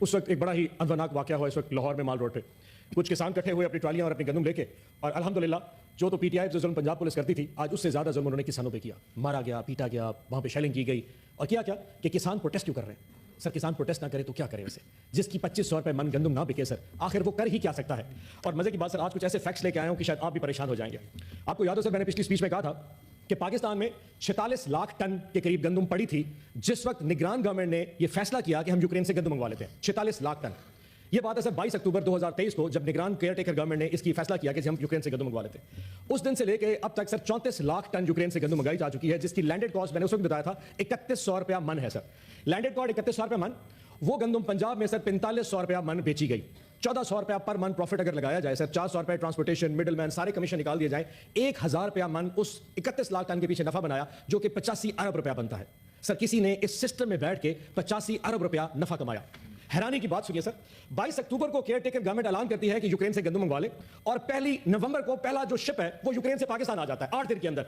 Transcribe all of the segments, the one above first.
उस वक्त एक बड़ा ही अनवनाक वाकया हुआ इस वक्त लाहौर में माल रोड पे। कुछ किसान इकट्ठे हुए अपनी ट्रालियां और अपनी गंदम लेके, और अल्हम्दुलिल्लाह जो तो पीटीआई जो जुल्म पंजाब पुलिस करती थी, आज उससे ज़्यादा जुल्म उन्होंने किसानों पे किया। मारा गया, पीटा गया, वहाँ पे शेलिंग की गई। और किया क्या कि किसान प्रोटेस्ट क्यों कर रहे हैं? सर किसान प्रोटेस्ट ना करे तो क्या करे वैसे? जिसकी 2500 रुपये मन गंदम ना बिके सर, आखिर वो कर ही क्या सकता है? और मजे की बात सर, आज कुछ ऐसे फैक्ट्स लेके आया हूं कि शायद आप भी परेशान हो जाएंगे। आपको याद हो सर, मैंने पिछली स्पीच में कहा था कि पाकिस्तान में 46 लाख टन के करीब गंदम पड़ी थी जिस वक्त निगरान गवर्नमेंट ने यह फैसला किया कि हम यूक्रेन से गंदम मंगवा लेते हैं। 46 लाख टन। यह बात है सर 22 अक्टूबर 2023 को, जब निगरान केयरटेकर गवर्नमेंट ने इसकी फैसला किया कि हम यूक्रेन से गंदम मंगवा लेते हैं। उस दिन से लेके अब तक सर 34 लाख टन यूक्रेन से गंदम मंगाई जा चुकी है, जिसकी लैंडेड कॉस्ट मैंने उस वक्त बताया था 3100 रुपया मन है सर। लैंडेड कॉस्ट 3100 रुपया मन। वो गंदम पंजाब में सर 4500 रुपया मन बेची गई। 1400 रुपया पर मन प्रॉफिट अगर लगाया जाए सर, 400 रुपये ट्रांसपोर्टेशन, मिडलमैन, सारे कमीशन निकाल दिए जाए, 1000 रुपया मन उस 31 लाख टन के पीछे नफा बनाया, जो कि 85 अरब रुपया बनता है। सर किसी ने इस सिस्टम में बैठ के 85 अरब रुपया नफा कमाया। हैरानी की बात सुनिए सर, 22 अक्टूबर को केयरटेकर गवर्नमेंट ऐलान करती है कि यूक्रेन से गंदम मंगवा ले, और 1 नवंबर को पहला जो शिप है वो यूक्रेन से पाकिस्तान आ जाता है 8 दिन के अंदर।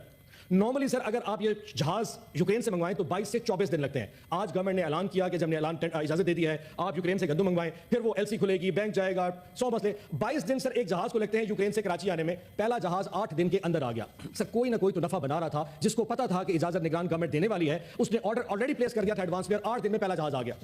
नॉर्मली सर अगर आप ये जहाज यूक्रेन से मंगवाएं तो 22 से 24 दिन लगते हैं। आज गवर्नमेंट ने ऐलान किया कि जब ने इजाजत दे दी है आप यूक्रेन से गंदम मंगवाएं, फिर वो एलसी खुलेगी, बैंक जाएगा, 100 मसले, 22 दिन सर एक जहाज को लगते हैं यूक्रेन से कराची आने में। पहला जहाज 8 दिन के अंदर आ गया। सर कोई ना कोई तो नफा बना रहा था, जिसको पता था कि इजाजत निगरान गवर्नमेंट देने वाली है, उसने ऑर्डर ऑलरेडी प्लेस कर दिया था एडवांस में, 8 दिन में पहला जहाज आ गया।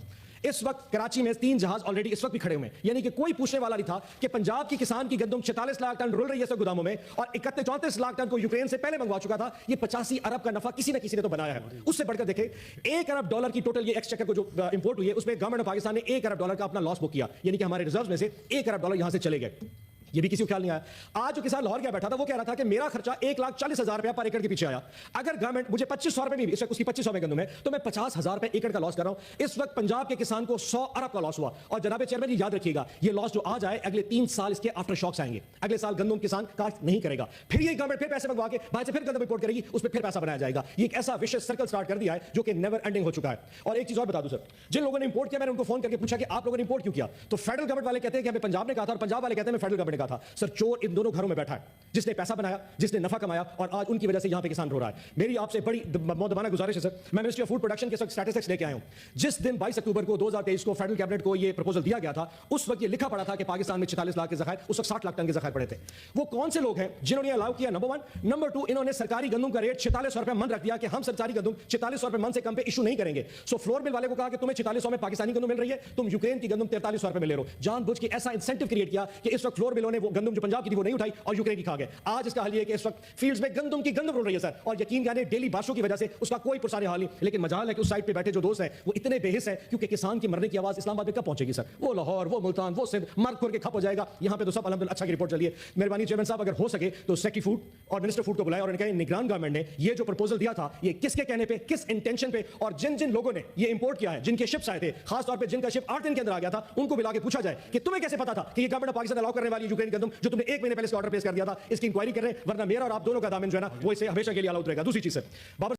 इस वक्त कराची में 3 जहाज ऑलरेडी इस वक्त भी खड़े हुए हैं, यानी कि कोई पूछने वाला नहीं था कि पंजाब की किसान की गंदम 46 लाख टन रुल रही है सर गोदामों में, और 34 लाख टन को यूक्रेन से पहले मंगवा चुका था। ये 85 अरब का नफा किसी न किसी ने तो बनाया है। उससे बढ़कर देखें, $1 अरब की टोटल ये एक्सचेकर को जो इंपोर्ट हुई है, उसमें गवर्नमेंट ऑफ पाकिस्तान ने $1 अरब का अपना लॉस बुक किया, यानी कि हमारे रिजर्व में से $1 अरब यहां से चले गए। ये भी किसी को ख्याल नहीं आया। आज जो किसान लाहौर गया बैठा था वो कह रहा था कि मेरा खर्चा 1,40,000 रुपया पर एकड़ के पीछे आया। अगर गवर्नमेंट मुझे 2500 रुपए भी, इस वक्त उसकी 2500 में गंदम है, तो मैं 50,000 रुपए एकड़ का लॉस कर रहा हूं। इस वक्त पंजाब के किसान को 100 अरब का लॉस हुआ। और जनाब चेयरमैन जी याद रखिएगा, ये लॉस जो आज आए, अगले 3 साल इसके आफ्टर शॉक्स आएंगे। अगले साल गंदम किसान काश्त नहीं करेगा, फिर ये गवर्नमेंट फिर पैसे मंगवा के बाहर से फिर गंदम इंपोर्ट करेगी, उस पर फिर पैसा बनाया जाएगा। ये एक ऐसा विशेष सर्कल स्टार्ट कर दिया है जो कि नेवर एंडिंग हो चुका है। और एक चीज और बता दूं सर, जिन लोगों ने इंपोर्ट किया, मैंने उनको फोन करके पूछा कि आप लोगों ने इंपोर्ट क्यों किया, तो फेडरल गवर्नमेंट वाले कहते हैं कि हमें पंजाब ने कहा था, और पंजाब वाले कहते हैं मैं फेडरल गवर्नमेंट ने कहा था। सर चोर इन दोनों घरों में बैठा है, जिसने पैसा बनाया, जिसने नफा कमाया, और आज उनकी वजह से यहां पे किसान रो रहा है। मेरी आपसे बड़ी मौदमाना गुजारिश है सर, मैं मिनिस्ट्री ऑफ फूड प्रोडक्शन के स्टैटिस्टिक्स लेके आया हूं। जिस दिन 22 अक्टूबर को 2023 को फेडरल कैबिनेट को ये प्रपोजल दिया गया था, उस वक्त ये लिखा पड़ा था कि पाकिस्तान में 46 लाख के ज़खायर, उस वक्त 60 लाख टन के ज़खायर पड़े थे। वो कौन से लोग हैं जिन्होंने अलाउ किया? नंबर 1। नंबर 2, इन्होंने सरकारी गंदम का रेट 4600 रुपए मन रख दिया कि हम सरकारी गंदम 4600 रुपए मन से कम पे इशू नहीं करेंगे। सो फ्लोर मिल वाले को कहा कि तुम्हें 4600 में पाकिस्तानी गंदम मिल रही है, तुम यूक्रेन की गंदम 4300 रुपए में ले रहे हो। जानबूझ के ऐसा इंसेंटिव क्रिएट किया कि इस वक्त फ्लोर मिलों ने वो गंदम जो पंजाब की थी वो नहीं उठाई और यूक्रेन की खा गए। आज इसका हाल ये कि इस वक्त फील्ड्स में गंदम की गंदम रुल रही है सर, और यकीन जाने डेली बारिशों की वजह से उसका कोई पुरसाने हाल नहीं। लेकिन मजाल है कि उस साइड पे बैठे जो दोस्त हैं वो इतने बेहिस हैं, क्योंकि किसान की मरने की आवाज इस्लामाबाद में कब पहुंचेगी सर? वो लाहौर, वो मुल्तान, वो सिंध मर खुर के खप हो जाएगा। यहाँ पे तो सब अल्हम्दुलिल्लाह अच्छा की रिपोर्ट चलिए। मेहरबानी चेयरमैन साहब, अगर हो सके तो सेक्रेटरी फूड और मिनिस्टर फूड को बुलाएं और इनका निगरान गवर्नमेंट ने ये जो प्रपोजल दिया था, ये किसके कहने पे, किस इंटेंशन पे, और जिन जिन लोगों ने ये इंपोर्ट किया है, जिनके शिप्स आए थे, खासतौर पर जिनका शिप 8 दिन के अंदर आ गया था, उनको बुला के पूछा जाए कि तुम्हें कैसे पता था कि ये गवर्नमेंट ऑफ पाकिस्तान अलाउ करने वाली यूक्रेन गंदम जो तुमने 1 महीने पहले इसका ऑर्डर प्लेस कर दिया था। इसकी इंक्वायरी करें, वरना मेरा और आप दोनों का दामन जो है ना वो इसे हमेशा के लिए अलाउ रहेगा। दूसरी चीज है बाबर